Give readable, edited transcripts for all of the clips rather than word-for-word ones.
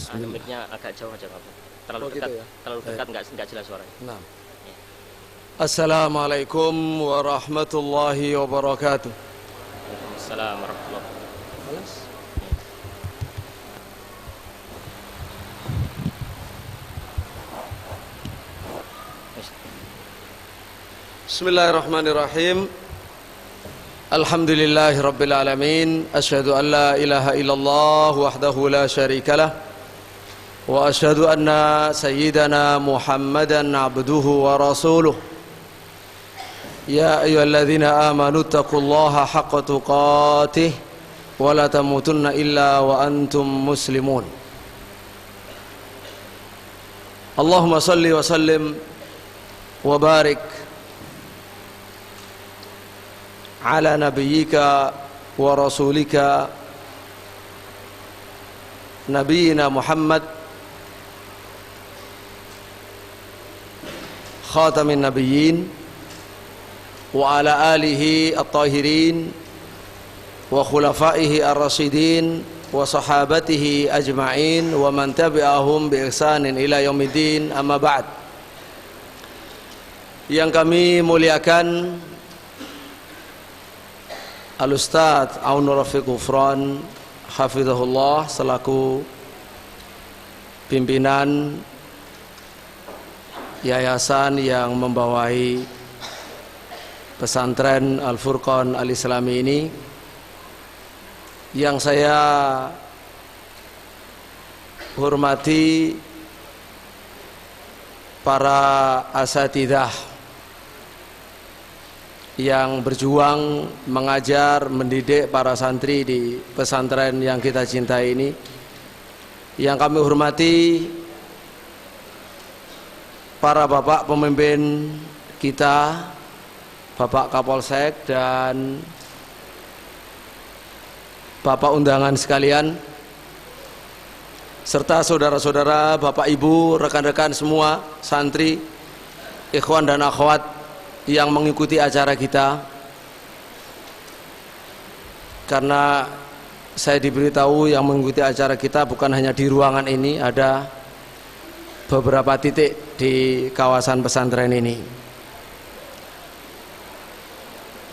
Bismillah. mic-nya agak jauh aja Pak. Terlalu Oh, gitu dekat, ya? terlalu dekat nggak jelas suaranya. Nah. Assalamualaikum warahmatullahi wabarakatuh. Waalaikumsalam warahmatullahi wabarakatuh. Bismillahirrahmanirrahim. Alhamdulillahi rabbil alamin. Asyhadu an la ilaha illallah wahdahu la syarikalah. Wa asyhadu anna sayyidana Muhammadan abduhu wa rasuluh. Ya ayyuhalladzina amanu taqullaha haqqa tuqatih wa la tamutunna illa wa antum muslimun. Allahumma salli wa sallim wa barik ala nabiyyika wa rasulika nabiyina Muhammad khatamin nabiyyin wa ala alihi at-tahirin wa khulafaihi ar-rasyidin wa sahabatihi ajma'in wa man tabi'ahum bi ihsanin ila yaumiddin, amma ba'd. Yang kami muliakan Al-Ustadz Aunur Rafiq Ghufran hafizahullah selaku pimpinan yayasan yang membawahi pesantren Al-Furqan Al-Islami ini, yang saya hormati para asatidzah yang berjuang mengajar, mendidik para santri di pesantren yang kita cintai ini, yang kami hormati para bapak pemimpin kita, Bapak Kapolsek dan bapak undangan sekalian, serta saudara-saudara, bapak ibu, rekan-rekan semua, santri, ikhwan dan akhwat yang mengikuti acara kita. Karena saya diberitahu yang mengikuti acara kita bukan hanya di ruangan ini, ada beberapa titik di kawasan pesantren ini.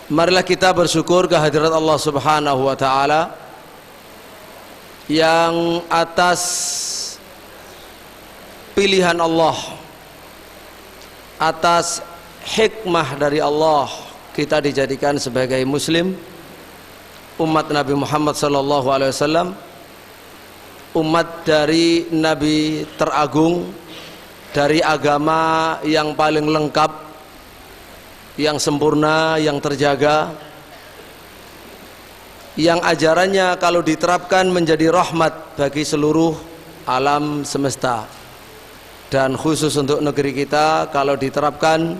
Marilah kita bersyukur kehadirat Allah Subhanahu wa taala yang atas pilihan Allah, atas hikmah dari Allah, kita dijadikan sebagai muslim, umat Nabi Muhammad sallallahu alaihi wasallam, umat dari Nabi teragung, dari agama yang paling lengkap, yang sempurna, yang terjaga, yang ajarannya kalau diterapkan menjadi rahmat bagi seluruh alam semesta, dan khusus untuk negeri kita kalau diterapkan,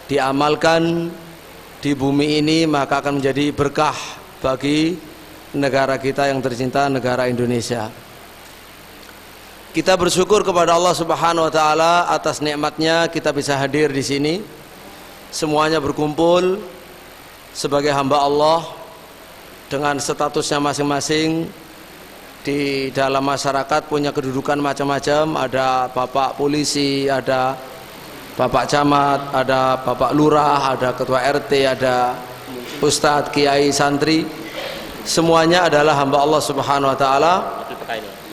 diamalkan di bumi ini, maka akan menjadi berkah bagi negara kita yang tercinta, negara Indonesia. Kita bersyukur kepada Allah Subhanahu wa taala atas nikmatnya kita bisa hadir di sini, semuanya berkumpul sebagai hamba Allah dengan statusnya masing-masing di dalam masyarakat, punya kedudukan macam-macam. Ada bapak polisi, ada bapak camat, ada bapak lurah, ada ketua RT, ada ustadz, kiai, santri. Semuanya adalah hamba Allah Subhanahu wa taala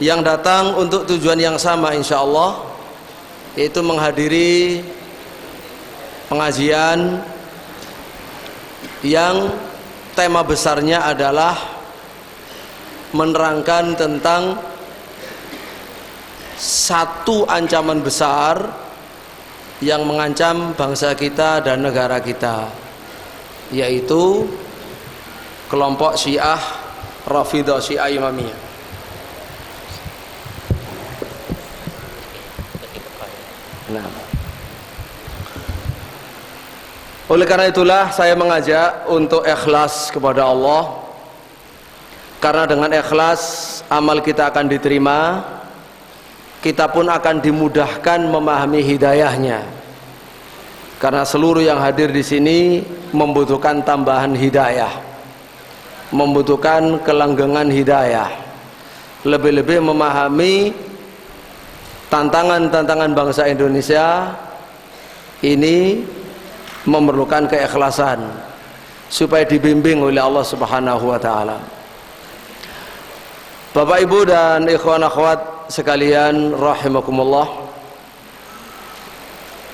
yang datang untuk tujuan yang sama insyaallah, yaitu menghadiri pengajian yang tema besarnya adalah menerangkan tentang satu ancaman besar yang mengancam bangsa kita dan negara kita, yaitu kelompok Syiah Rafidhah, Syiah Imamiyah. Nah, oleh karena itulah saya mengajak untuk ikhlas kepada Allah, karena dengan ikhlas amal kita akan diterima, kita pun akan dimudahkan memahami hidayahnya. Karena seluruh yang hadir di sini membutuhkan tambahan hidayah, membutuhkan kelanggengan hidayah. lebih-lebih memahami tantangan-tantangan bangsa Indonesia ini memerlukan keikhlasan supaya dibimbing oleh Allah Subhanahu wa taala. Bapak Ibu dan ikhwan akhwat sekalian rahimakumullah,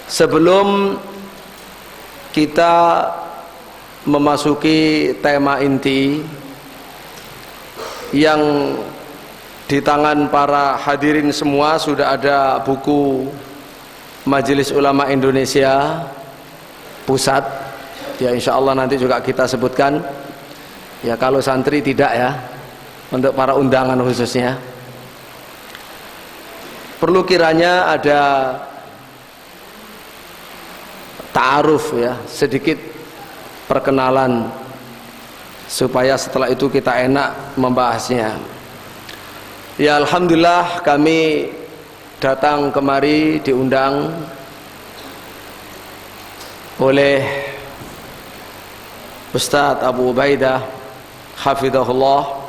sebelum kita memasuki tema inti yang di tangan para hadirin semua sudah ada buku Majelis Ulama Indonesia Pusat, ya insya Allah nanti juga kita sebutkan ya, kalau santri tidak ya, untuk para undangan khususnya. Perlu kiranya ada ta'aruf ya, sedikit perkenalan supaya setelah itu kita enak membahasnya. Ya alhamdulillah kami datang kemari diundang oleh Ustadz Abu Ubaidah hafizahullah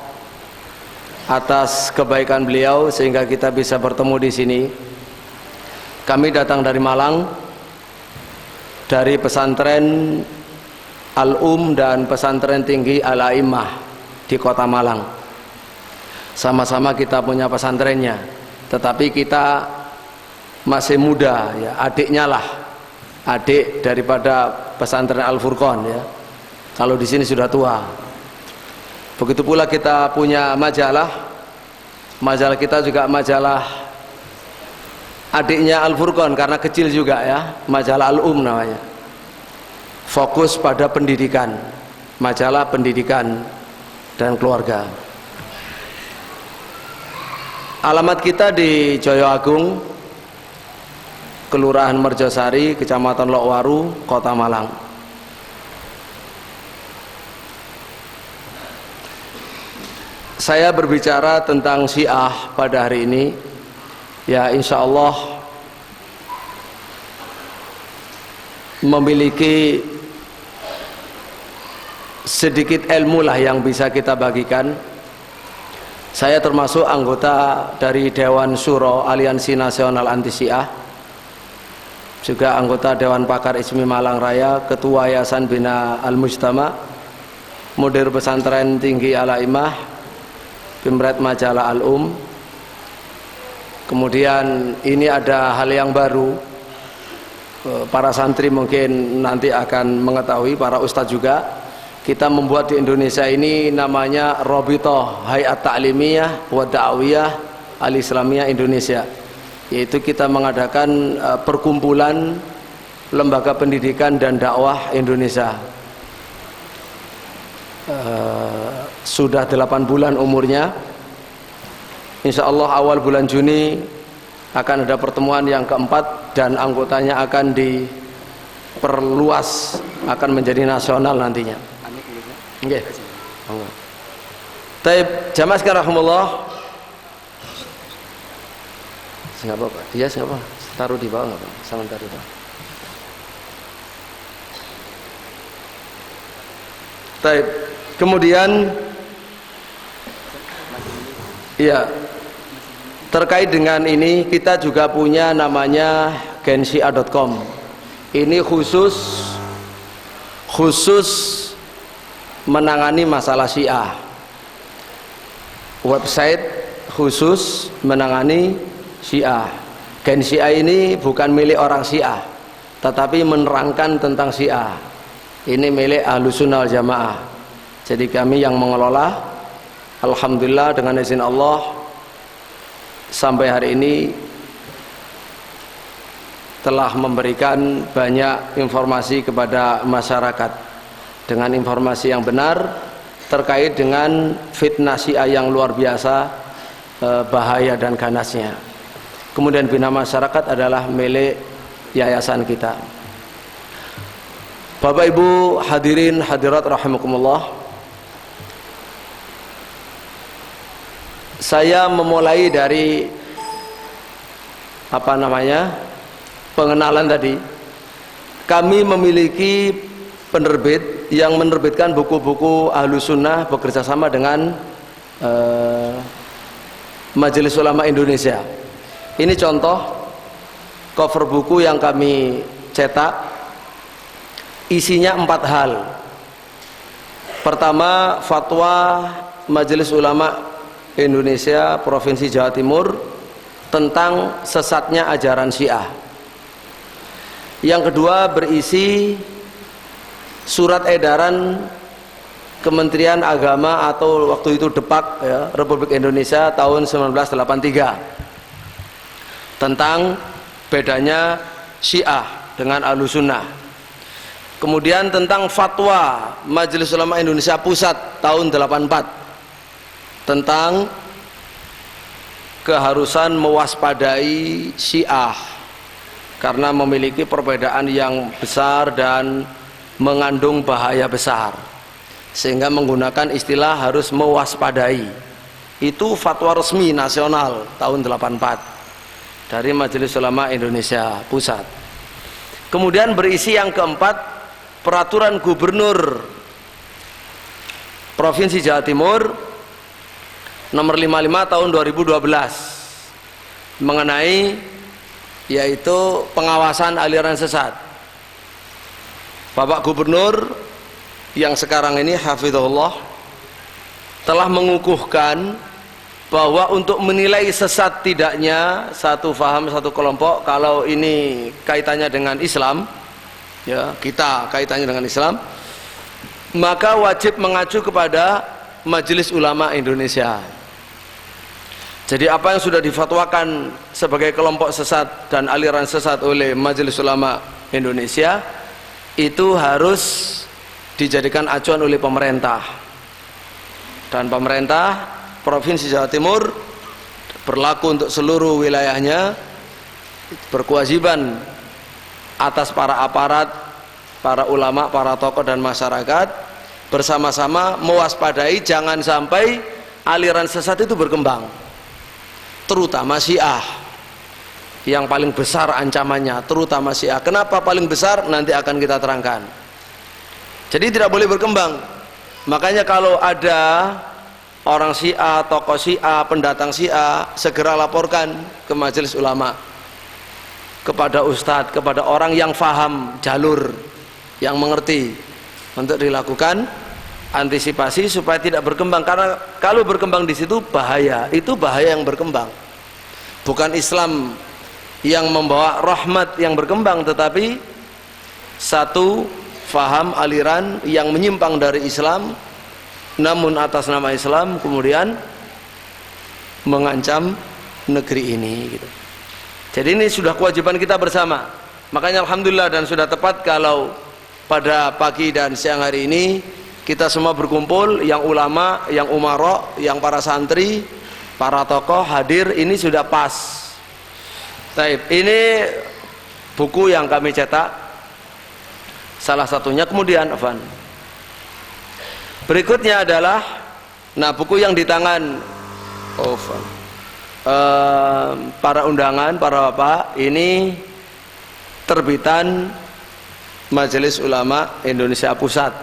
atas kebaikan beliau sehingga kita bisa bertemu di sini. Kami datang dari Malang, dari pesantren Al-Um dan pesantren tinggi Al-A'immah di kota Malang. Sama-sama kita punya pesantrennya, tetapi kita masih muda ya, adiknya lah, adik daripada pesantren Al-Furqan ya. Kalau di sini sudah tua. Begitu pula kita punya majalah kita juga majalah adiknya Al-Furqan karena kecil juga ya, majalah Al-Um namanya. Fokus pada pendidikan, majalah pendidikan dan keluarga. Alamat kita di Jaya Agung, Kelurahan Merjosari, Kecamatan Lokwaru, Kota Malang. Saya berbicara tentang Syiah pada hari ini, ya insya Allah memiliki sedikit ilmu lah yang bisa kita bagikan. Saya termasuk anggota dari Dewan Syuro Aliansi Nasional Anti Syiah, juga anggota Dewan Pakar ISMI Malang Raya, Ketua Yayasan Bina Al-Mujtama, Mudir Pesantren Tinggi Al-A'immah, Pimret Majalah Al-Um. Kemudian ini ada hal yang baru, para santri mungkin nanti akan mengetahui, para ustadz juga. Kita membuat di Indonesia ini namanya Rabithah Hay'at Ta'limiyah wa Da'wiyah Al-Islamiyah Indonesia, yaitu kita mengadakan perkumpulan lembaga pendidikan dan dakwah Indonesia. Sudah 8 bulan umurnya. Insya Allah awal bulan Juni akan ada pertemuan yang keempat dan anggotanya akan diperluas, akan menjadi nasional nantinya. Nggih. Taib jamaah sekalian rahimahullah. Enggak apa-apa. Dia enggak apa. Taruh di bawah enggak apa. Sama taruh di bawah. Taib. Kemudian iya, terkait dengan ini kita juga punya namanya gensia.com. Ini khusus menangani masalah Syiah. Website khusus menangani Syiah. Gen Syiah ini bukan milik orang Syiah, tetapi menerangkan tentang Syiah. Ini milik Ahlussunnah wal Jamaah. Jadi kami yang mengelola. Alhamdulillah dengan izin Allah sampai hari ini telah memberikan banyak informasi kepada masyarakat dengan informasi yang benar terkait dengan fitnah Syiah yang luar biasa, bahaya dan ganasnya. Kemudian bina masyarakat adalah milik yayasan kita. Bapak Ibu hadirin hadirat rahimakumullah, saya memulai dari pengenalan tadi. Kami memiliki penerbit yang menerbitkan buku-buku Ahlussunnah bekerjasama dengan Majelis Ulama Indonesia. Ini contoh cover buku yang kami cetak, isinya 4 hal. Pertama, fatwa Majelis Ulama Indonesia Provinsi Jawa Timur tentang sesatnya ajaran Syiah. Yang kedua, berisi surat edaran Kementerian Agama atau waktu itu Depak ya, Republik Indonesia tahun 1983 tentang bedanya Syiah dengan Ahlussunnah. Kemudian tentang fatwa Majelis Ulama Indonesia Pusat tahun 84 tentang keharusan mewaspadai Syiah karena memiliki perbedaan yang besar dan mengandung bahaya besar, sehingga menggunakan istilah harus mewaspadai. Itu fatwa resmi nasional tahun 84 dari Majelis Ulama Indonesia Pusat. Kemudian berisi yang keempat, peraturan gubernur Provinsi Jawa Timur nomor 55 tahun 2012 mengenai yaitu pengawasan aliran sesat. Bapak Gubernur yang sekarang ini hafizahullah telah mengukuhkan bahwa untuk menilai sesat tidaknya satu faham satu kelompok, kalau ini kaitannya dengan Islam ya, kita kaitannya dengan Islam, maka wajib mengacu kepada Majelis Ulama Indonesia. Jadi apa yang sudah difatwakan sebagai kelompok sesat dan aliran sesat oleh Majelis Ulama Indonesia itu harus dijadikan acuan oleh pemerintah, dan pemerintah Provinsi Jawa Timur berlaku untuk seluruh wilayahnya, berkewajiban atas para aparat, para ulama, para tokoh dan masyarakat bersama-sama mewaspadai jangan sampai aliran sesat itu berkembang, terutama Syiah yang paling besar ancamannya, terutama Syiah. Kenapa paling besar? Nanti akan kita terangkan. Jadi tidak boleh berkembang. Makanya kalau ada orang Syiah, tokoh Syiah, pendatang Syiah, segera laporkan ke Majelis Ulama, kepada ustadz, kepada orang yang faham jalur, yang mengerti, untuk dilakukan antisipasi supaya tidak berkembang. Karena kalau berkembang di situ bahaya, itu bahaya yang berkembang, bukan Islam yang membawa rahmat yang berkembang, tetapi satu faham aliran yang menyimpang dari Islam namun atas nama Islam kemudian mengancam negeri ini gitu. Jadi ini sudah kewajiban kita bersama. Makanya alhamdulillah dan sudah tepat kalau pada pagi dan siang hari ini kita semua berkumpul, yang ulama, yang umara, yang para santri, para tokoh hadir, ini sudah pas. Baik, ini buku yang kami cetak salah satunya. Kemudian Afan, berikutnya adalah buku yang di tangan para undangan, para bapak, ini terbitan Majelis Ulama Indonesia Pusat.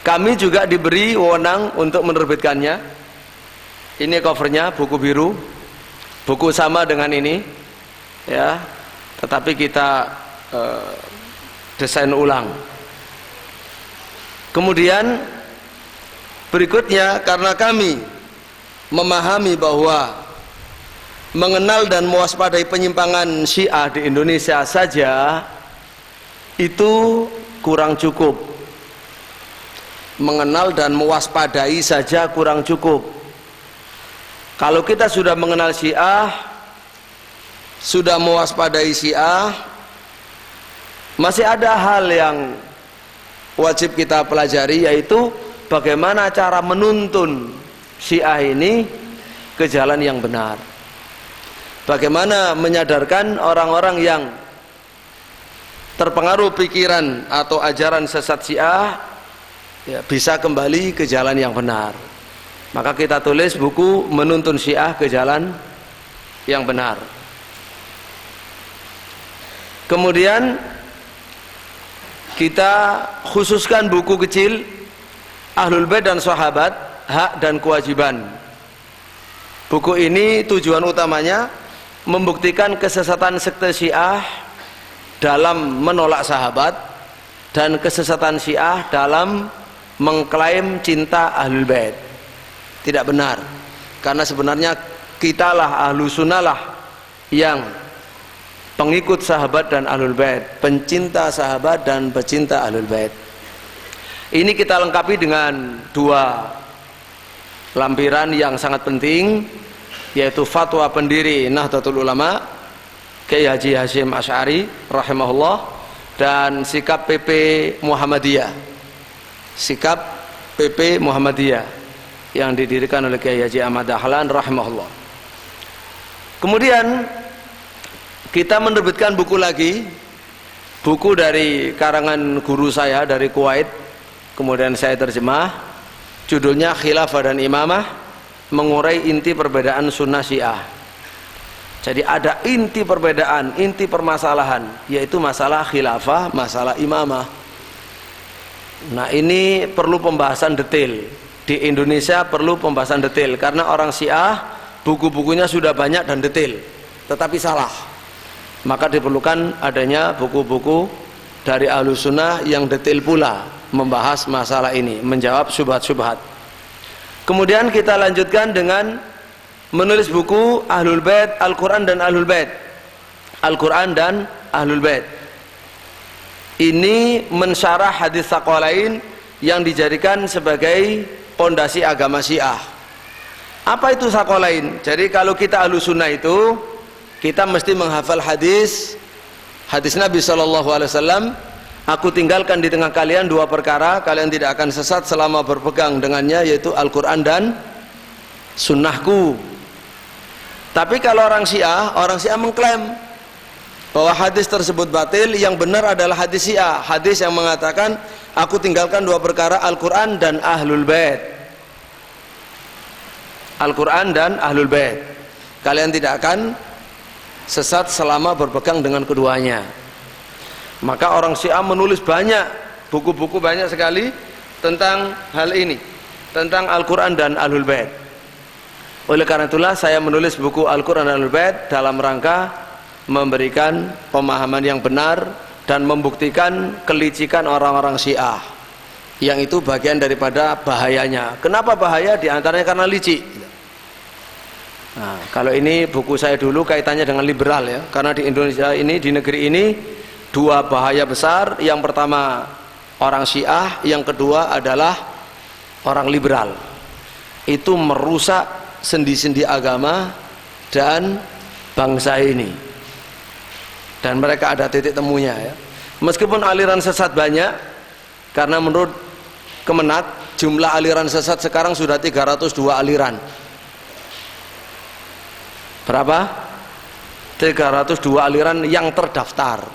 Kami juga diberi wewenang untuk menerbitkannya. Ini covernya, buku biru, buku sama dengan ini ya, tetapi kita desain ulang. Kemudian berikutnya, karena kami memahami bahwa mengenal dan mewaspadai penyimpangan Syiah di Indonesia saja itu kurang cukup. Mengenal dan mewaspadai saja kurang cukup. Kalau kita sudah mengenal Syiah, sudah mewaspadai Syiah, masih ada hal yang wajib kita pelajari, yaitu bagaimana cara menuntun Syiah ini ke jalan yang benar. Bagaimana menyadarkan orang-orang yang terpengaruh pikiran atau ajaran sesat Syiah ya, bisa kembali ke jalan yang benar. Maka kita tulis buku Menuntun Syiah ke Jalan yang Benar. Kemudian kita khususkan buku kecil Ahlul Bait dan Sahabat, Hak dan Kewajiban. Buku ini tujuan utamanya membuktikan kesesatan sekte Syiah dalam menolak sahabat dan kesesatan Syiah dalam mengklaim cinta Ahlul Bait. Tidak benar, karena sebenarnya kitalah Ahlu Sunnah lah yang pengikut sahabat dan Ahlul Bait, pencinta sahabat dan pecinta Ahlul Bait. Ini kita lengkapi dengan dua lampiran yang sangat penting, yaitu fatwa pendiri Nahdlatul Ulama Kiai Haji Hasyim Asy'ari rahimahullah dan sikap PP Muhammadiyah, sikap PP Muhammadiyah yang didirikan oleh Kiai Haji Ahmad Dahlan rahimahullah. Kemudian kita menerbitkan buku lagi, buku dari karangan guru saya dari Kuwait, kemudian saya terjemah, judulnya Khilafah dan Imamah, mengurai inti perbedaan sunnah Syiah. Jadi ada inti perbedaan, inti permasalahan, yaitu masalah khilafah, masalah imamah. Nah, ini perlu pembahasan detail. Di Indonesia perlu pembahasan detail, karena orang Syiah buku-bukunya sudah banyak dan detail, tetapi salah. Maka diperlukan adanya buku-buku dari Ahlus Sunnah yang detail pula membahas masalah ini, menjawab syubhat-syubhat. Kemudian kita lanjutkan dengan menulis buku Ahlul Bait, Al-Quran dan Ahlul Bait. Al-Quran dan Ahlul Bait ini mensyarah hadis Tsaqalain yang dijadikan sebagai pondasi agama Syiah. Apa itu Tsaqalain? Jadi kalau kita Ahlus Sunnah itu, kita mesti menghafal hadis Nabi SAW. Aku tinggalkan di tengah kalian dua perkara, kalian tidak akan sesat selama berpegang dengannya, yaitu Al-Quran dan sunnahku. Tapi kalau orang Syiah mengklaim bahwa hadis tersebut batil, yang benar adalah hadis Syiah, hadis yang mengatakan aku tinggalkan dua perkara, Al-Quran dan Ahlul Bait. Al-Quran dan Ahlul Bait, kalian tidak akan sesat selama berpegang dengan keduanya. Maka orang Syiah menulis banyak buku-buku, banyak sekali tentang hal ini, tentang Al-Quran dan Ahlul Bait. Oleh karena itulah saya menulis buku Al-Quran dan Ahlul Bait dalam rangka memberikan pemahaman yang benar dan membuktikan kelicikan orang-orang Syiah, yang itu bagian daripada bahayanya. Kenapa bahaya? Di antaranya karena licik. Nah, kalau ini buku saya dulu kaitannya dengan liberal ya, karena di Indonesia ini, di negeri ini, dua bahaya besar. Yang pertama orang Syiah, yang kedua adalah orang liberal. Itu merusak sendi-sendi agama dan bangsa ini, dan mereka ada titik temunya ya. Meskipun aliran sesat banyak, karena menurut Kemenak jumlah aliran sesat sekarang sudah 302 aliran. Berapa? 302 aliran yang terdaftar,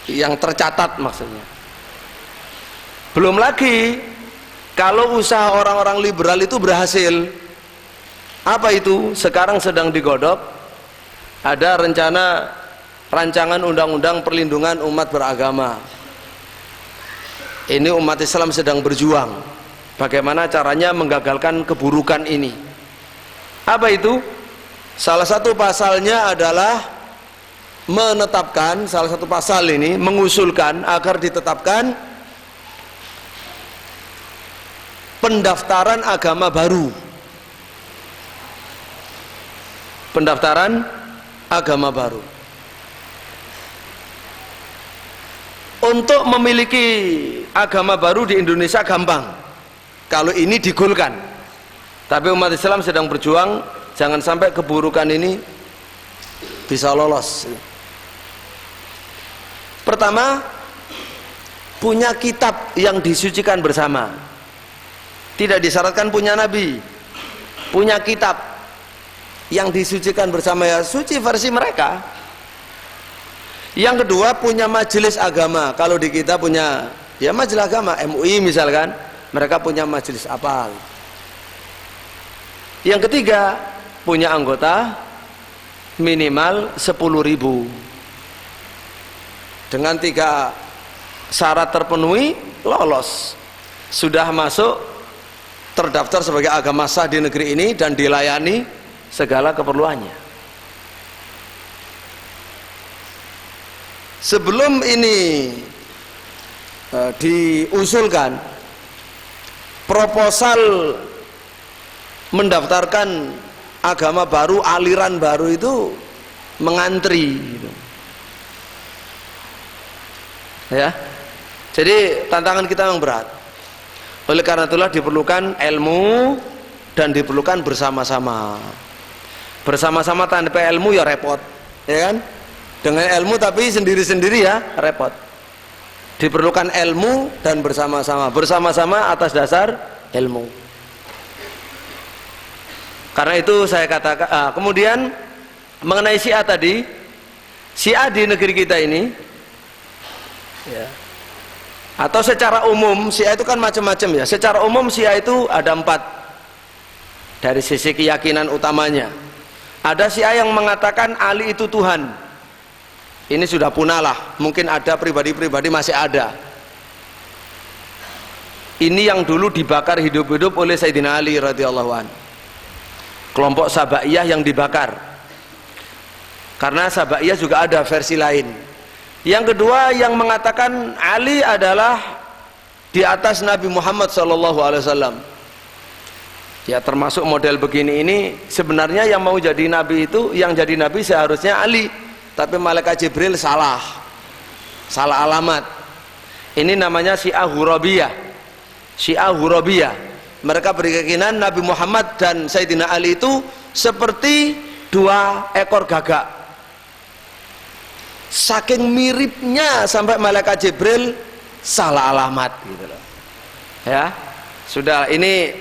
yang tercatat maksudnya. Belum lagi kalau usaha orang-orang liberal itu berhasil. Apa itu? Sekarang sedang digodok, ada rancangan undang-undang perlindungan umat beragama. Ini umat Islam sedang berjuang bagaimana caranya menggagalkan keburukan ini. Apa itu? Salah satu pasalnya adalah menetapkan, salah satu pasal ini mengusulkan agar ditetapkan pendaftaran agama baru. Pendaftaran agama baru. Untuk memiliki agama baru di Indonesia gampang kalau ini digolkan. Tapi umat Islam sedang berjuang jangan sampai keburukan ini bisa lolos. Pertama, punya kitab yang disucikan bersama. Tidak disyaratkan punya nabi, punya kitab yang disucikan bersama, ya suci versi mereka. Yang kedua, punya majelis agama. Kalau di kita punya ya majelis agama, MUI misalkan, mereka punya majelis apa. Yang ketiga, punya anggota minimal 10.000. Dengan 3 syarat terpenuhi, lolos, sudah masuk terdaftar sebagai agama sah di negeri ini dan dilayani segala keperluannya. Sebelum ini diusulkan proposal mendaftarkan agama baru, aliran baru itu mengantri gitu. Ya, jadi tantangan kita memang berat. Oleh karena itulah diperlukan ilmu dan diperlukan bersama-sama. Bersama-sama tanpa ilmu ya repot, ya kan? Dengan ilmu tapi sendiri-sendiri ya repot. Diperlukan ilmu dan bersama-sama. Bersama-sama atas dasar ilmu. Karena itu saya katakan, kemudian mengenai Syiah tadi, Syiah di negeri kita ini, ya, atau secara umum Syiah itu kan macam-macam ya. Secara umum Syiah itu ada 4 dari sisi keyakinan utamanya. Ada Syiah yang mengatakan Ali itu Tuhan. Ini sudah punah lah. Mungkin ada pribadi-pribadi masih ada. Ini yang dulu dibakar hidup-hidup oleh Sayyidina Ali radhiyallahu anhu. Kelompok Sabaiyah yang dibakar. Karena Sabaiyah juga ada versi lain. Yang kedua yang mengatakan Ali adalah di atas Nabi Muhammad SAW. Ya, termasuk model begini ini sebenarnya yang mau jadi nabi itu, yang jadi nabi seharusnya Ali, tapi malaikat Jibril salah alamat. Ini namanya Syiah Hurabiyah. Syiah Hurabiyah, mereka berkeyakinan Nabi Muhammad dan Sayyidina Ali itu seperti 2 ekor gagak, saking miripnya sampai malaikat Jibril salah alamat gitu loh. Ya, sudah ini,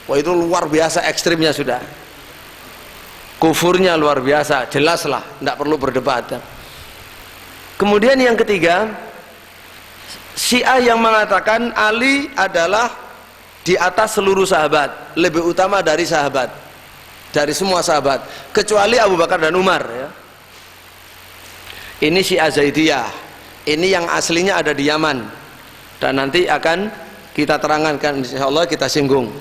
wah itu luar biasa ekstrimnya, sudah kufurnya luar biasa, jelaslah, tidak perlu berdebat. Kemudian yang ketiga, Syiah yang mengatakan Ali adalah di atas seluruh sahabat, lebih utama dari sahabat, dari semua sahabat kecuali Abu Bakar dan Umar ya. Ini Syiah Zaidiyah, ini yang aslinya ada di Yaman, dan nanti akan kita terangkan, insyaallah kita singgung,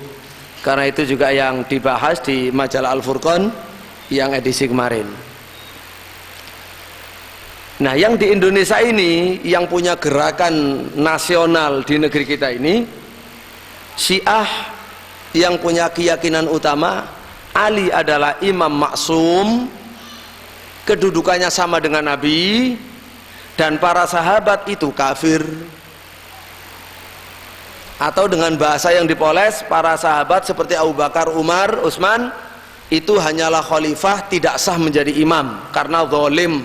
karena itu juga yang dibahas di majalah Al-Furqan yang edisi kemarin. Nah, yang di Indonesia ini yang punya gerakan nasional di negeri kita ini, Syiah yang punya keyakinan utama Ali adalah imam maksum, kedudukannya sama dengan Nabi, dan para sahabat itu kafir. Atau dengan bahasa yang dipoles, para sahabat seperti Abu Bakar, Umar, Utsman itu hanyalah khalifah, tidak sah menjadi imam karena zalim,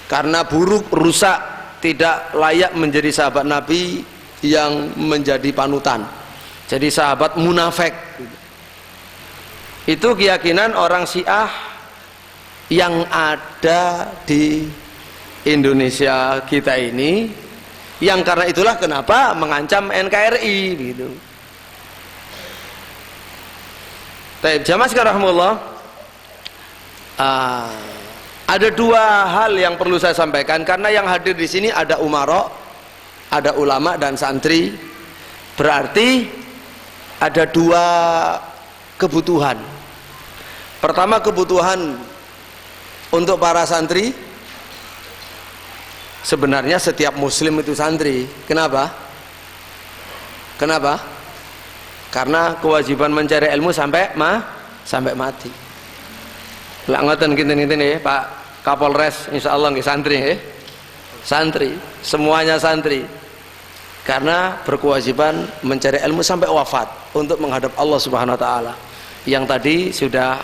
karena buruk, rusak, tidak layak menjadi sahabat Nabi yang menjadi panutan, jadi sahabat munafik. Itu keyakinan orang Syiah yang ada di Indonesia kita ini, yang karena itulah kenapa mengancam NKRI gitu. Baik, jamaah sekalian rahimahullah, ada 2 hal yang perlu saya sampaikan, karena yang hadir di sini ada umara, ada ulama dan santri. Berarti ada 2 kebutuhan. Pertama, kebutuhan untuk para santri. Sebenarnya setiap muslim itu santri. Kenapa? Karena kewajiban mencari ilmu sampai mati. Lah ngoten kinten-kinten ya Pak Kapolres, insyaallah nggih santri nggih. Santri, semuanya santri. Karena berkewajiban mencari ilmu sampai wafat untuk menghadap Allah Subhanahu wa taala. Yang tadi sudah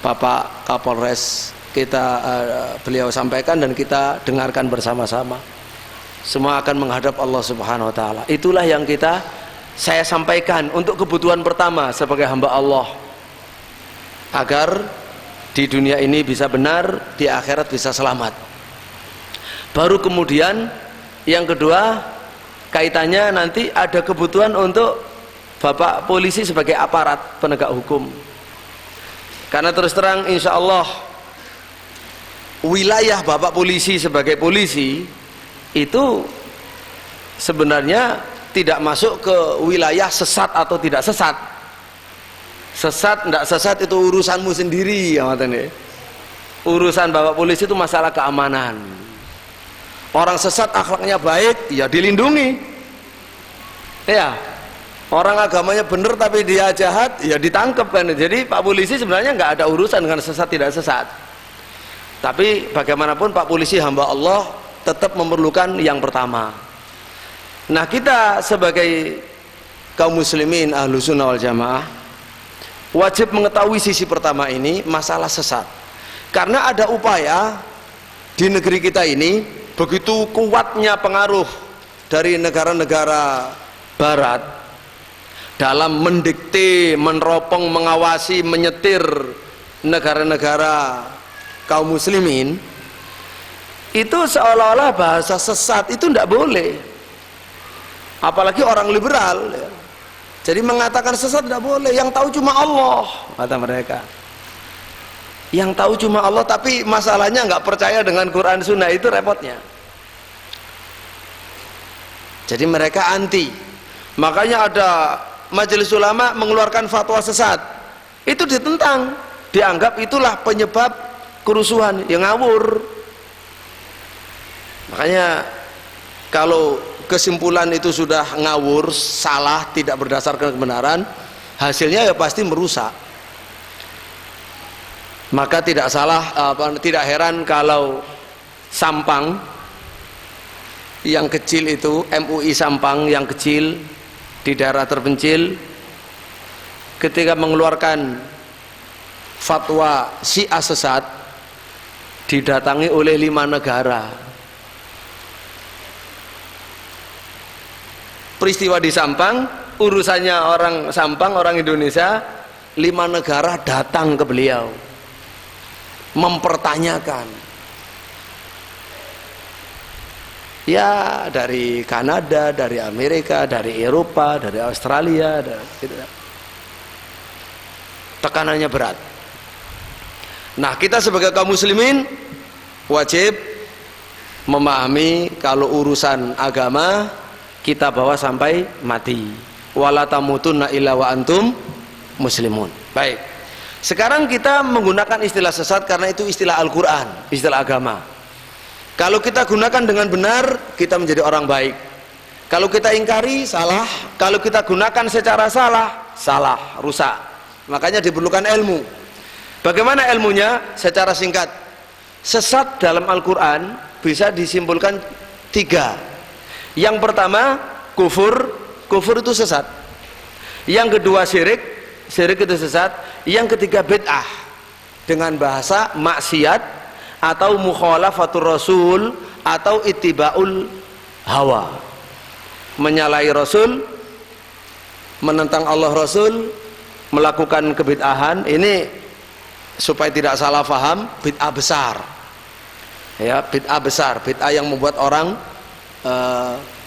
Bapak Kapolres kita beliau sampaikan dan kita dengarkan bersama-sama. Semua akan menghadap Allah Subhanahu wa taala. Itulah yang saya sampaikan untuk kebutuhan pertama sebagai hamba Allah, agar di dunia ini bisa benar, di akhirat bisa selamat. Baru kemudian yang kedua, kaitannya nanti ada kebutuhan untuk Bapak polisi sebagai aparat penegak hukum. Karena terus terang insya Allah wilayah Bapak polisi sebagai polisi itu sebenarnya tidak masuk ke wilayah sesat atau tidak sesat. Sesat ndak sesat itu urusanmu sendiri ya matane. Urusan Bapak polisi itu masalah keamanan. Orang sesat akhlaknya baik, ya dilindungi. Ya. Orang agamanya benar tapi dia jahat, ya ditangkap kan. Jadi Pak polisi sebenarnya nggak ada urusan dengan sesat tidak sesat. Tapi bagaimanapun Pak polisi hamba Allah tetap memerlukan yang pertama. Nah, kita sebagai kaum muslimin Ahlus Sunnah wal Jamaah wajib mengetahui sisi pertama ini, masalah sesat. Karena ada upaya di negeri kita ini, begitu kuatnya pengaruh dari negara-negara barat dalam mendikte, meneropong, mengawasi, menyetir negara-negara kaum muslimin, itu seolah-olah bahasa sesat itu tidak boleh. Apalagi orang liberal ya. Jadi mengatakan sesat tidak boleh, yang tahu cuma Allah, kata mereka. Yang tahu cuma Allah, tapi masalahnya nggak percaya dengan Quran Sunnah, itu repotnya. Jadi mereka anti. Makanya ada majelis ulama mengeluarkan fatwa sesat, itu ditentang, dianggap itulah penyebab kerusuhan, yang ngawur. Makanya kalau kesimpulan itu sudah ngawur, salah, tidak berdasarkan kebenaran, hasilnya ya pasti merusak. Maka tidak salah, tidak heran kalau Sampang yang kecil itu, MUI Sampang yang kecil di daerah terpencil, ketika mengeluarkan fatwa Syiah sesat didatangi oleh 5 negara. Peristiwa di Sampang, urusannya orang Sampang, orang Indonesia, 5 negara datang ke beliau mempertanyakan. Ya, dari Kanada, dari Amerika, dari Eropa, dari Australia, gitu. Tekanannya berat. Nah, kita sebagai kaum muslimin wajib memahami kalau urusan agama kita bawa sampai mati. Wala tamutunna illa wa antum muslimun. Baik. Sekarang kita menggunakan istilah sesat karena itu istilah Al-Qur'an, istilah agama. Kalau kita gunakan dengan benar, kita menjadi orang baik. Kalau kita ingkari, salah. Kalau kita gunakan secara salah, salah, rusak. Makanya diperlukan ilmu. Bagaimana ilmunya? Secara singkat, sesat dalam Al-Quran bisa disimpulkan 3. Yang pertama, kufur. Kufur itu sesat. Yang kedua, syirik. Syirik itu sesat. Yang ketiga, bid'ah, dengan bahasa maksiat atau mukhalafatur rasul atau ittiba'ul hawa, menyalahi rasul, menentang Allah Rasul, melakukan kebid'ahan. Ini supaya tidak salah faham, bid'ah besar ya, bid'ah besar, bid'ah yang membuat orang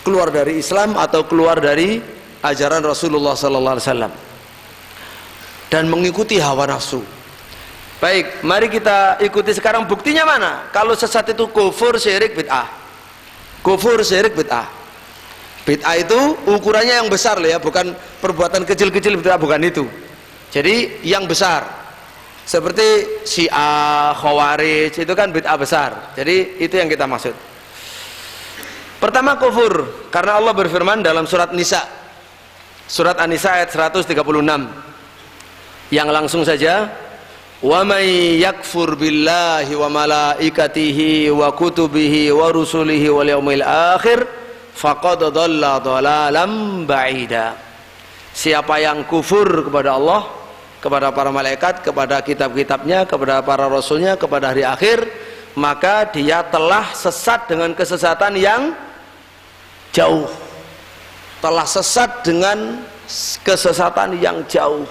keluar dari Islam atau keluar dari ajaran Rasulullah SAW dan mengikuti hawa nafsu. Baik, mari kita ikuti sekarang buktinya mana kalau sesat itu kufur, syirik, bid'ah. Kufur, syirik, bid'ah. Bid'ah itu ukurannya yang besar ya, bukan perbuatan kecil-kecil, bid'ah bukan itu. Jadi yang besar, seperti Syiah, Khawarij, itu kan bid'ah besar. Jadi itu yang kita maksud. Pertama, kufur, karena Allah berfirman dalam surat Nisa, surat An-Nisa ayat 136, yang langsung saja, wa may yakfur billahi wa malaikatihi wa kutubihi wa rusulihi wal yaumil akhir faqad dhalla dhalalan ba'ida. Siapa yang kufur kepada Allah, kepada para malaikat, kepada kitab-kitabnya, kepada para rasulnya, kepada hari akhir, maka dia telah sesat dengan kesesatan yang jauh. Telah sesat dengan kesesatan yang jauh.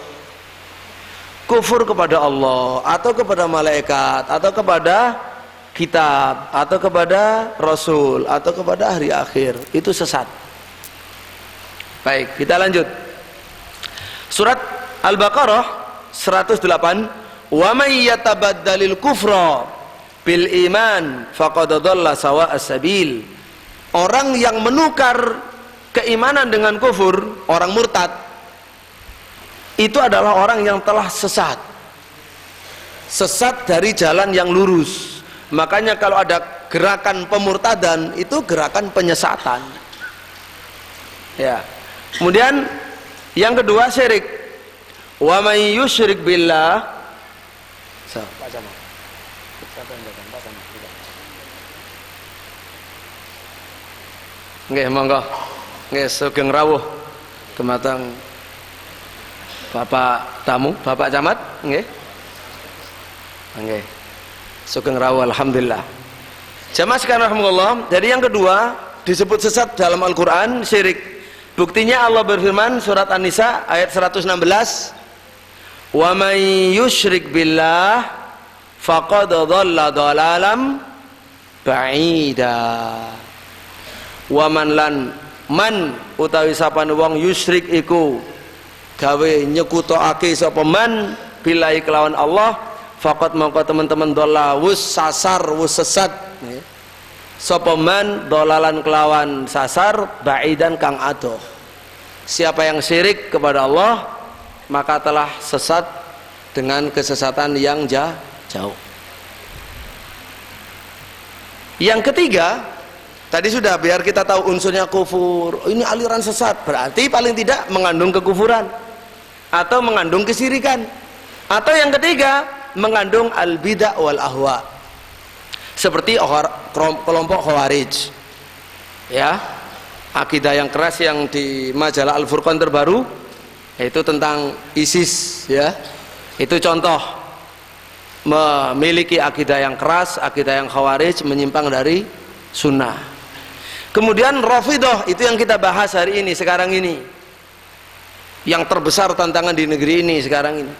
Kufur kepada Allah atau kepada malaikat atau kepada kitab atau kepada rasul atau kepada hari akhir, itu sesat. Baik, kita lanjut. Surat Al-Baqarah 108, wa may yatabaddalil kufra bil iman faqad dhalla sawa'as sabil. Orang yang menukar keimanan dengan kufur, orang murtad, itu adalah orang yang telah sesat dari jalan yang lurus. Makanya kalau ada gerakan pemurtadan, itu gerakan penyesatan. Ya. Kemudian yang kedua syirik. Wa may yusyrik billah. Pak Camat. Siapa yang datang? Pak Camat. Nggih, monggo. Nggih, sugeng rawuh dumateng Bapak tamu, Bapak Camat, nggih. Nggih. Sugeng rawuh, alhamdulillah. Jamaah sekalian rahimakumullah, jadi yang kedua disebut sesat dalam Al-Qur'an syirik. Buktinya Allah berfirman surat An-Nisa ayat 116, "Wa may yusyrik billah faqad dhalla dhalalam ba'ida." Wa man utawi sapane wong yusyrik iku gawe nyekutokake sapa man billahi kelawan Allah, faqad mongko teman-teman dhalla wus sasar wus sesat sapa man dhalalan kelawan sasar ba'idan kang adoh. Siapa yang syirik kepada Allah maka telah sesat dengan kesesatan yang jauh. Yang ketiga, tadi sudah biar kita tahu unsurnya kufur. Ini aliran sesat, berarti paling tidak mengandung kekufuran atau mengandung kesyirikan. Atau yang ketiga, mengandung al-bid'ah wal ahwa. Seperti kelompok Khawarij. Ya. Akidah yang keras yang di majalah Al-Furqan terbaru yaitu tentang ISIS, ya. Itu contoh memiliki akidah yang keras, akidah yang Khawarij, menyimpang dari sunnah. Kemudian Rafidhah, itu yang kita bahas hari ini, sekarang ini, yang terbesar tantangan di negeri ini sekarang ini.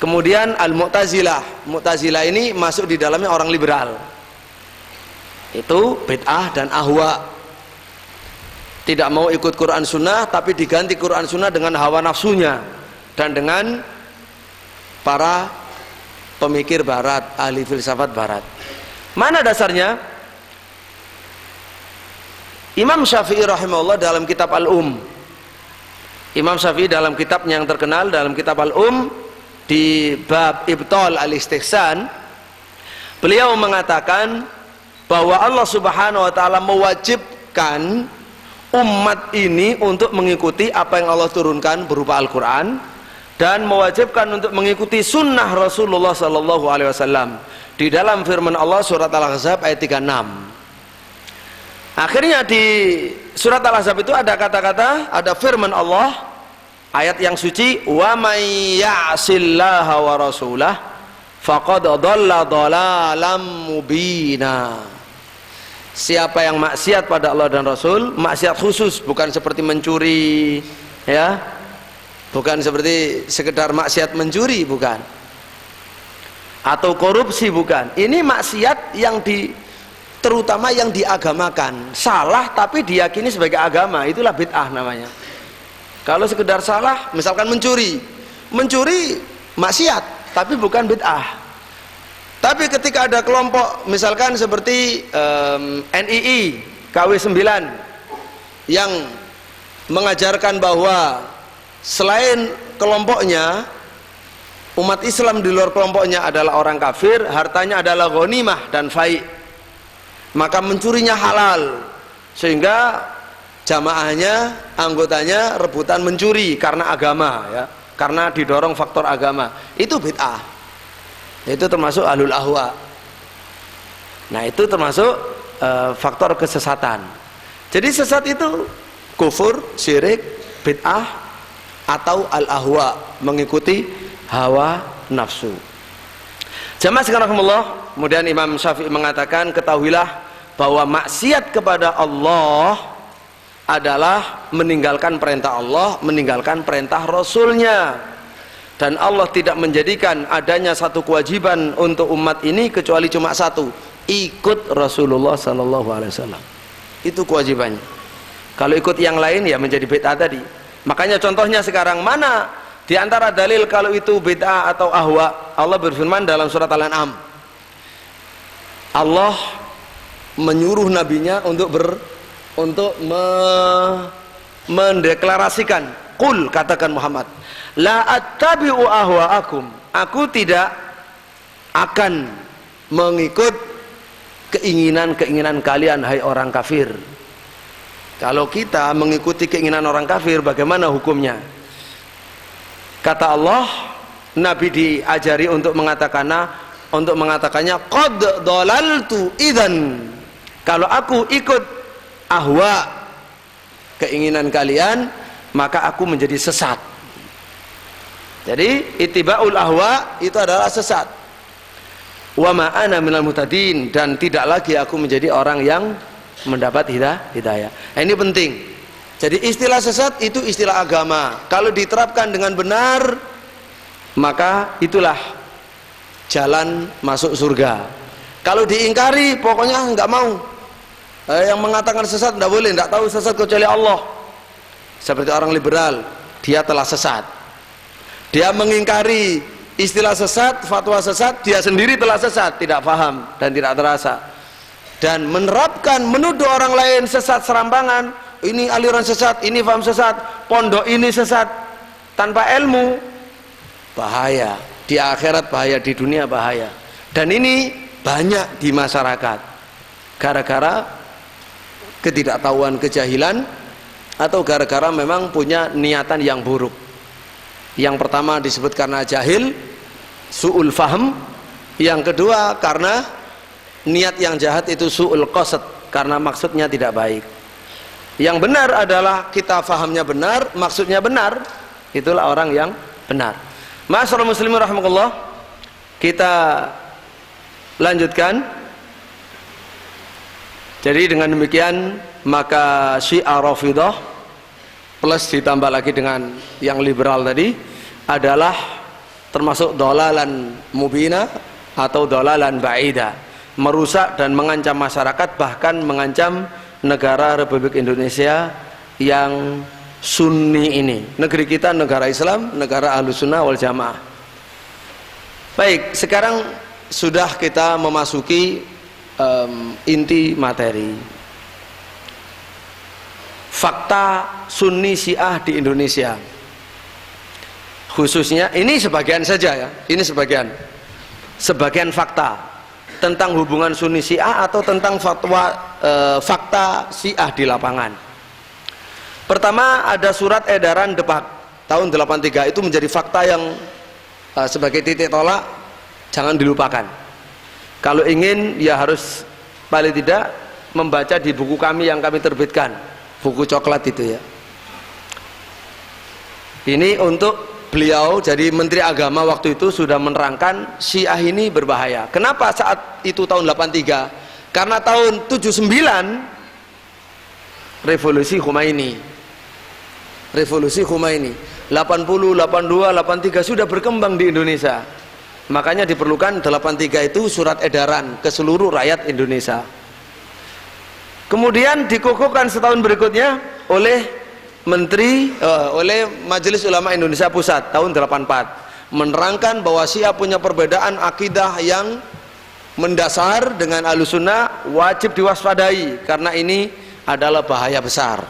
Kemudian Al-Mu'tazilah. Mu'tazilah ini masuk di dalamnya orang liberal, itu bid'ah dan ahwa, tidak mau ikut Quran Sunnah tapi diganti Quran Sunnah dengan hawa nafsunya dan dengan para pemikir barat, ahli filsafat barat. Mana dasarnya? Imam Syafi'i rahimahullah dalam kitab Imam Syafi'i dalam kitabnya yang terkenal, dalam kitab di bab Ibtal al-Istihsan, beliau mengatakan bahwa Allah Subhanahu wa taala mewajibkan umat ini untuk mengikuti apa yang Allah turunkan berupa Al-Quran dan mewajibkan untuk mengikuti sunnah Rasulullah sallallahu alaihi wasallam di dalam firman Allah surat Al-Ahzab ayat 36. Akhirnya di surat Al-Ahzab itu ada kata-kata, ada firman Allah, ayat yang suci, wa may ya'sillaha wa rasulah faqad dhalla dhalalam mubina. Siapa yang maksiat pada Allah dan Rasul, maksiat khusus, bukan seperti mencuri, ya, bukan seperti sekedar maksiat mencuri, bukan, atau korupsi, bukan. Ini maksiat yang terutama yang diagamakan, salah tapi diyakini sebagai agama, itulah bid'ah namanya. Kalau sekedar salah, misalkan mencuri maksiat tapi bukan bid'ah. Tapi ketika ada kelompok misalkan seperti NII KW9 yang mengajarkan bahwa selain kelompoknya, umat Islam di luar kelompoknya adalah orang kafir, hartanya adalah ghanimah dan fai', maka mencurinya halal, sehingga jamaahnya, anggotanya rebutan mencuri karena agama, ya, karena didorong faktor agama. Itu bid'ah. Itu termasuk ahlul ahwa. Nah, itu termasuk faktor kesesatan. Jadi sesat itu kufur, syirik, bid'ah, atau al-ahwa, mengikuti hawa nafsu. Jamaah sekalian rahimakumullah, kemudian Imam Syafi'i mengatakan, ketahuilah bahwa maksiat kepada Allah adalah meninggalkan perintah Allah, meninggalkan perintah Rasulnya. Dan Allah tidak menjadikan adanya satu kewajiban untuk umat ini kecuali cuma satu, ikut Rasulullah sallallahu alaihi wasallam. Itu kewajibannya. Kalau ikut yang lain ya menjadi bid'ah tadi. Makanya contohnya sekarang, mana di antara dalil kalau itu bid'ah atau ahwa? Allah berfirman dalam surat Al-An'am, Allah menyuruh nabinya untuk mendeklarasikan Qul, katakan Muhammad, la attabi'u ahwa'akum, aku tidak akan mengikut keinginan-keinginan kalian hai orang kafir. Kalau kita mengikuti keinginan orang kafir, bagaimana hukumnya? Kata Allah, Nabi diajari untuk mengatakannya qad dhalaltu idzan. Kalau aku ikut ahwa, keinginan kalian, maka aku menjadi sesat. Jadi ittiba'ul ahwa itu adalah sesat. Wa ma ana minal mutadin, dan tidak lagi aku menjadi orang yang mendapat hidayah. Nah, ini penting. Jadi istilah sesat itu istilah agama. Kalau diterapkan dengan benar, maka itulah jalan masuk surga. Kalau diingkari, pokoknya nggak mau. Yang mengatakan sesat tidak boleh, tidak tahu sesat kecuali Allah. Seperti orang liberal, dia telah sesat. Dia mengingkari istilah sesat, fatwa sesat, dia sendiri telah sesat, tidak paham dan tidak terasa. Dan menerapkan, menuduh orang lain sesat serampangan, ini aliran sesat, ini paham sesat, pondok ini sesat, tanpa ilmu, bahaya. Di akhirat bahaya, di dunia bahaya. Dan ini banyak di masyarakat gara-gara ketidaktahuan, kejahilan, atau gara-gara memang punya niatan yang buruk. Yang pertama disebut karena jahil, su'ul faham. Yang kedua karena niat yang jahat, itu su'ul qasad, karena maksudnya tidak baik. Yang benar adalah kita fahamnya benar, maksudnya benar, itulah orang yang benar. Ma'asyiral muslimin rahimakumullah, kita lanjutkan. Jadi dengan demikian maka Syiah Rafidhah plus ditambah lagi dengan yang liberal tadi adalah termasuk dolalan mubina atau dolalan ba'ida, merusak dan mengancam masyarakat, bahkan mengancam negara Republik Indonesia yang Sunni ini. Negeri kita negara Islam, negara Ahlussunnah wal Jamaah. Baik, sekarang sudah kita memasuki inti materi. Fakta Sunni Syiah di Indonesia. Khususnya ini sebagian saja ya, ini sebagian fakta tentang hubungan Sunni Syiah atau tentang fakta Syiah di lapangan. Pertama, ada surat edaran Depak tahun 83, itu menjadi fakta yang sebagai titik tolak, jangan dilupakan. Kalau ingin ya harus paling tidak membaca di buku kami yang kami terbitkan, buku coklat itu ya. Ini untuk beliau, jadi Menteri Agama waktu itu sudah menerangkan Syiah ini berbahaya. Kenapa saat itu tahun 83? Karena tahun 79 revolusi Khomeini 80, 82, 83 sudah berkembang di Indonesia. Makanya diperlukan 83 itu surat edaran ke seluruh rakyat Indonesia. Kemudian dikukuhkan setahun berikutnya oleh oleh Majelis Ulama Indonesia Pusat tahun 84, menerangkan bahwa Syiah punya perbedaan akidah yang mendasar dengan Ahlussunnah, wajib diwaspadai karena ini adalah bahaya besar.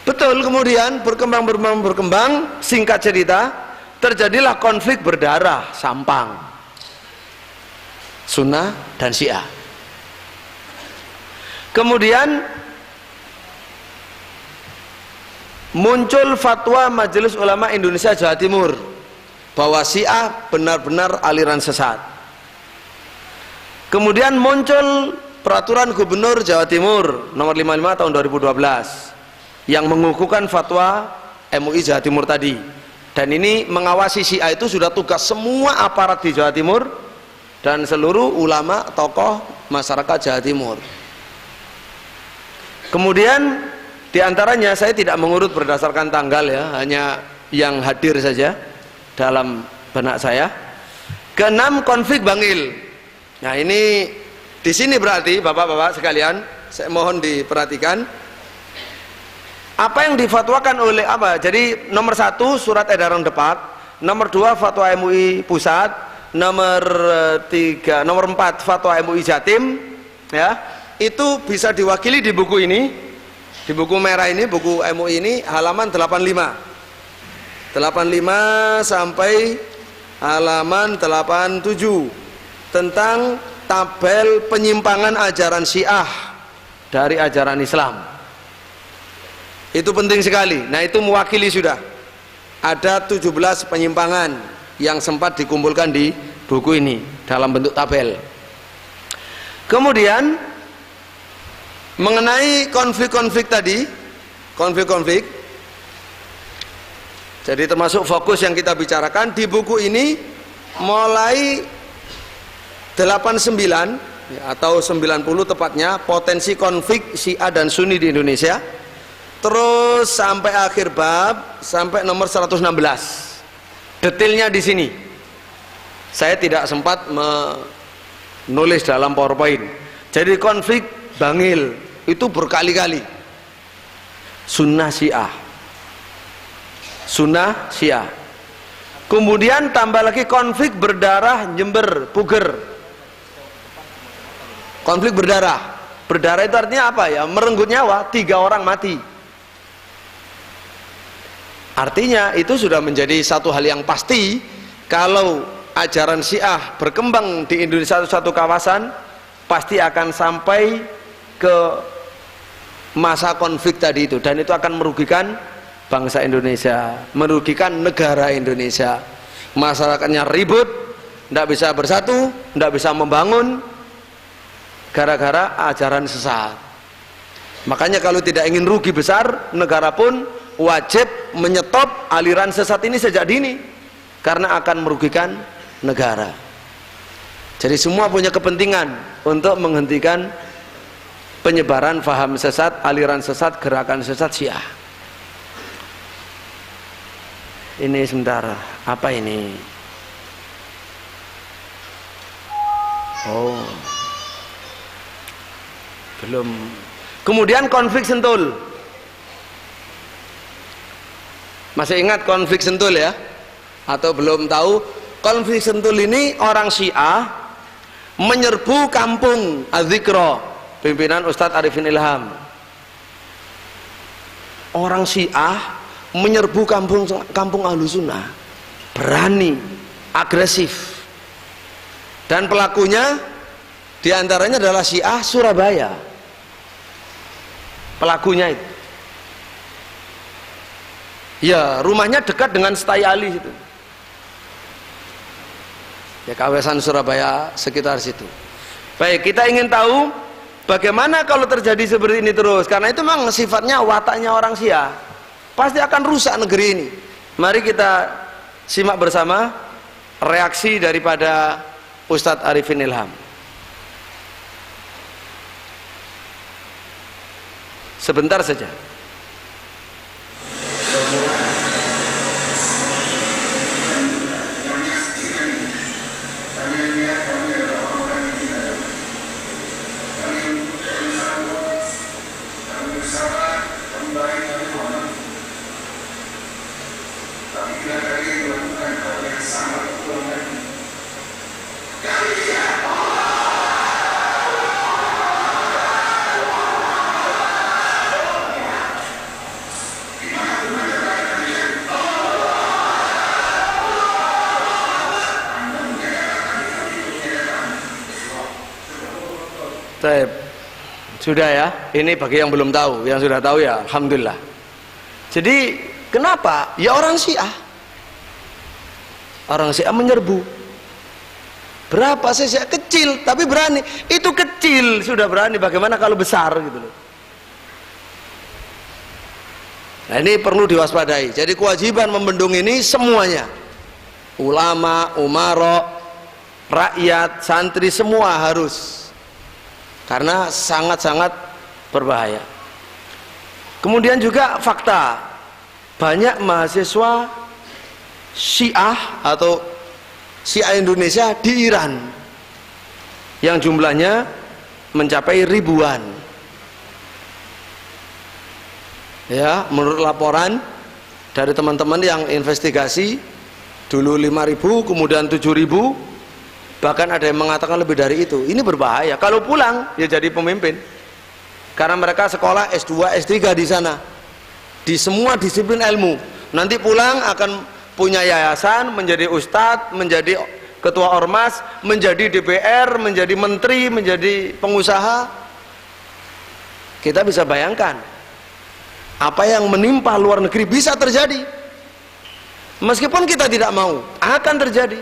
Betul, kemudian berkembang, singkat cerita, terjadilah konflik berdarah Sampang, Sunnah dan Syiah. Kemudian muncul fatwa Majelis Ulama Indonesia Jawa Timur bahwa Syiah benar-benar aliran sesat. Kemudian muncul peraturan Gubernur Jawa Timur nomor 55 tahun 2012 yang mengukuhkan fatwa MUI Jawa Timur tadi, dan ini mengawasi Syiah itu sudah tugas semua aparat di Jawa Timur dan seluruh ulama tokoh masyarakat Jawa Timur. Kemudian diantaranya saya tidak mengurut berdasarkan tanggal ya, hanya yang hadir saja dalam benak saya. Keenam, konflik Bangil. Nah ini di sini berarti bapak-bapak sekalian, saya mohon diperhatikan apa yang difatwakan oleh apa. Jadi nomor 1 surat edaran Depak, nomor 2 fatwa MUI Pusat, nomor 4 fatwa MUI Jatim ya, itu bisa diwakili di buku ini Di buku merah ini, buku MUI ini halaman 85 sampai halaman 87 tentang tabel penyimpangan ajaran Syiah dari ajaran Islam. Itu penting sekali. Nah, itu mewakili sudah ada 17 penyimpangan yang sempat dikumpulkan di buku ini dalam bentuk tabel. Kemudian mengenai konflik-konflik tadi, konflik-konflik, jadi termasuk fokus yang kita bicarakan di buku ini mulai 89 atau 90 tepatnya, potensi konflik Syiah dan Sunni di Indonesia, terus sampai akhir bab sampai nomor 116. Detailnya di sini. Saya tidak sempat menulis dalam PowerPoint. Jadi konflik Bangil itu berkali-kali. Sunnah Syiah. Sunnah Syiah. Kemudian tambah lagi konflik berdarah Jember, Puger. Konflik berdarah. Berdarah itu artinya apa ya? Merenggut nyawa, 3 orang mati. Artinya itu sudah menjadi satu hal yang pasti kalau ajaran Syiah berkembang di Indonesia satu kawasan, pasti akan sampai ke masa konflik tadi itu, dan itu akan merugikan bangsa Indonesia, merugikan negara Indonesia. Masyarakatnya ribut, tidak bisa bersatu, tidak bisa membangun gara-gara ajaran sesat. Makanya kalau tidak ingin rugi besar, negara pun wajib menyetop aliran sesat ini sejak dini, karena akan merugikan negara. Jadi semua punya kepentingan untuk menghentikan penyebaran faham sesat, aliran sesat, gerakan sesat Syiah. Ini sebentar, apa ini? Oh, belum. Kemudian konflik Sentul. Masih ingat konflik Sentul ya? Atau belum tahu? Konflik Sentul ini orang Syiah menyerbu kampung Az-Zikra, pimpinan Ustadz Arifin Ilham. Orang Syiah menyerbu kampung Ahlussunnah, berani, agresif, dan pelakunya diantaranya adalah Syiah Surabaya. Pelakunya itu, ya rumahnya dekat dengan Setai Ali itu, ya kawasan Surabaya sekitar situ. Baik, kita ingin tahu bagaimana kalau terjadi seperti ini terus, karena itu memang sifatnya, wataknya orang Syiah, pasti akan rusak negeri ini. Mari kita simak bersama reaksi daripada Ustadz Arifin Ilham. Sebentar saja. Sudah ya, ini bagi yang belum tahu, yang sudah tahu ya alhamdulillah. Jadi kenapa? Ya orang Syiah. Orang Syiah menyerbu. Berapa sih Syiah kecil tapi berani. Itu kecil sudah berani, bagaimana kalau besar gitu loh. Nah, ini perlu diwaspadai. Jadi kewajiban membendung ini semuanya. Ulama, umara, rakyat, santri, semua harus. Karena sangat-sangat berbahaya. Kemudian juga fakta, banyak mahasiswa Syiah atau Syiah Indonesia di Iran yang jumlahnya mencapai ribuan. Ya, menurut laporan dari teman-teman yang investigasi, dulu 5.000, kemudian 7.000, bahkan ada yang mengatakan lebih dari itu. Ini berbahaya. Kalau pulang ya jadi pemimpin. Karena mereka sekolah S2, S3 di sana, di semua disiplin ilmu. Nanti pulang akan punya yayasan, menjadi ustadz, menjadi ketua ormas, menjadi DPR, menjadi menteri, menjadi pengusaha. Kita bisa bayangkan apa yang menimpa luar negeri bisa terjadi. Meskipun kita tidak mau, akan terjadi.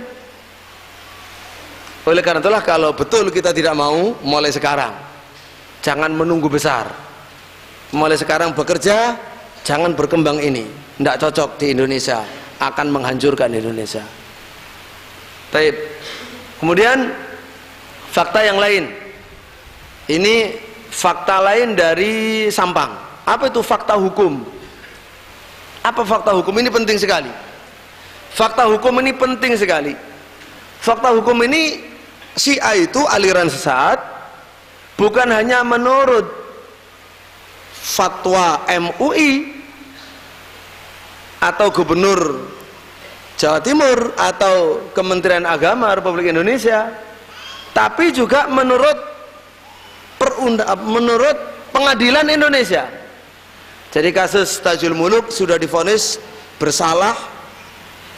Oleh karena itulah, kalau betul kita tidak mau, mulai sekarang jangan menunggu besar. Mulai sekarang bekerja, jangan berkembang ini, tidak cocok di Indonesia, akan menghancurkan Indonesia. Baik. Kemudian fakta yang lain, ini fakta lain dari Sampang. Apa itu fakta hukum? Apa fakta hukum? Ini penting sekali. Fakta hukum ini penting sekali. Fakta hukum ini, Syiah itu aliran sesat, bukan hanya menurut fatwa MUI atau Gubernur Jawa Timur atau Kementerian Agama Republik Indonesia, tapi juga menurut pengadilan Indonesia. Jadi kasus Tajul Muluk sudah divonis bersalah,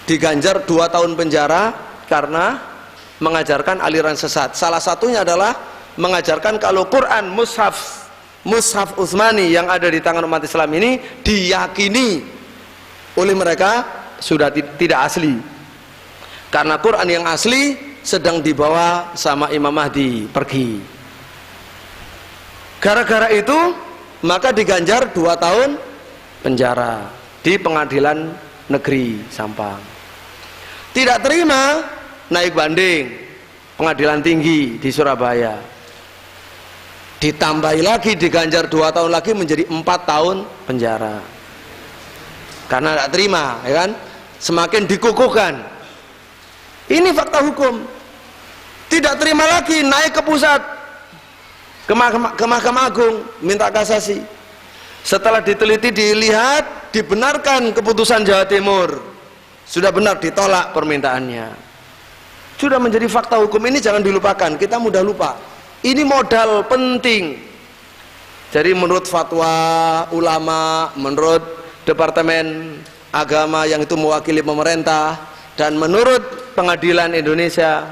diganjar 2 tahun penjara karena mengajarkan aliran sesat. Salah satunya adalah mengajarkan kalau Quran Mushaf Utsmani yang ada di tangan umat Islam ini diyakini oleh mereka sudah tidak asli, karena Quran yang asli sedang dibawa sama Imam Mahdi pergi. Gara-gara itu maka diganjar 2 tahun penjara di Pengadilan Negeri Sampang. Tidak terima, naik banding Pengadilan Tinggi di Surabaya, ditambahi lagi, diganjar 2 tahun lagi menjadi 4 tahun penjara karena tidak terima, ya kan? Semakin dikukuhkan. Ini fakta hukum. Tidak terima lagi, naik ke pusat, ke Mahkamah Agung, minta kasasi. Setelah diteliti, dilihat, dibenarkan keputusan Jawa Timur, sudah benar, ditolak permintaannya. Sudah menjadi fakta hukum. Ini jangan dilupakan, kita mudah lupa. Ini modal penting. Jadi menurut fatwa ulama, menurut Departemen Agama yang itu mewakili pemerintah, dan menurut Pengadilan Indonesia,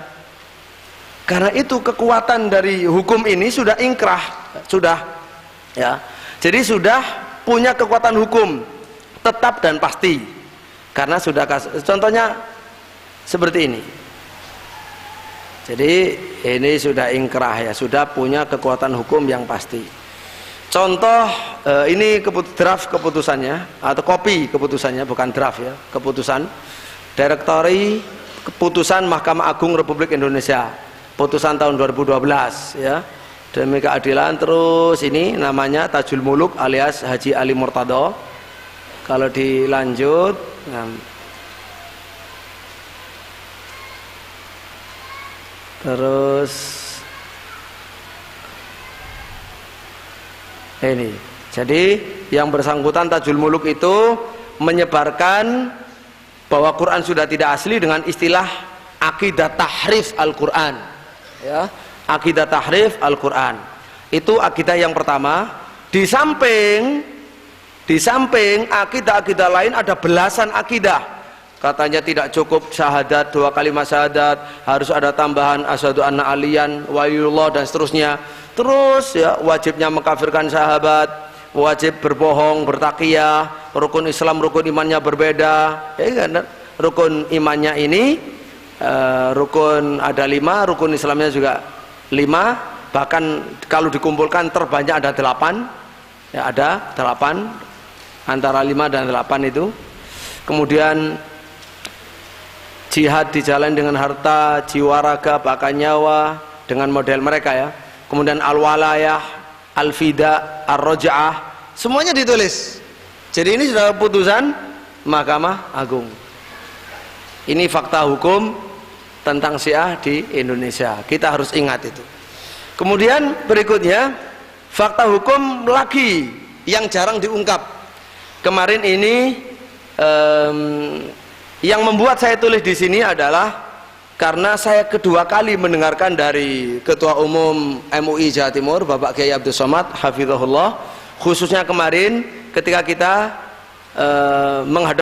karena itu kekuatan dari hukum ini sudah ingkrah, sudah, ya. Jadi sudah punya kekuatan hukum tetap dan pasti, karena sudah contohnya seperti ini. Jadi ini sudah ingkrah, ya, sudah punya kekuatan hukum yang pasti. Contoh, ini draft keputusannya atau kopi keputusannya, bukan draft, ya, keputusan Direktori Keputusan Mahkamah Agung Republik Indonesia, putusan tahun 2012, ya, demi keadilan. Terus ini namanya Tajul Muluk alias Haji Ali Murtado. Kalau dilanjut, terus ini, jadi yang bersangkutan Tajul Muluk itu menyebarkan bahwa Quran sudah tidak asli dengan istilah akidah tahrif Al-Quran, ya, akidah tahrif Al-Quran. Itu akidah yang pertama. Di samping akidah-akidah lain ada belasan akidah. Katanya tidak cukup syahadat, 2 kalimat syahadat, harus ada tambahan asyhadu anna aliyan waliyullah dan seterusnya. Terus, ya, wajibnya mengkafirkan sahabat, wajib berbohong, bertakiyah, rukun Islam, rukun imannya berbeda, ya kan? Rukun imannya ini rukun ada 5, rukun Islamnya juga 5, bahkan kalau dikumpulkan terbanyak ada 8, ya, ada 8, antara 5 dan 8 itu. Kemudian jihad dijalani dengan harta, jiwa, raga, bahkan nyawa, dengan model mereka, ya. Kemudian al-walayah, al-fida, ar-roja'ah, semuanya ditulis. Jadi ini sudah putusan Mahkamah Agung. Ini fakta hukum tentang Syiah di Indonesia, kita harus ingat itu. Kemudian berikutnya fakta hukum lagi yang jarang diungkap. Kemarin ini yang membuat saya tulis di sini adalah karena saya kedua kali mendengarkan dari Ketua Umum MUI Jawa Timur Bapak Kiai Abdul Somad hafizahullah, khususnya kemarin ketika kita menghadap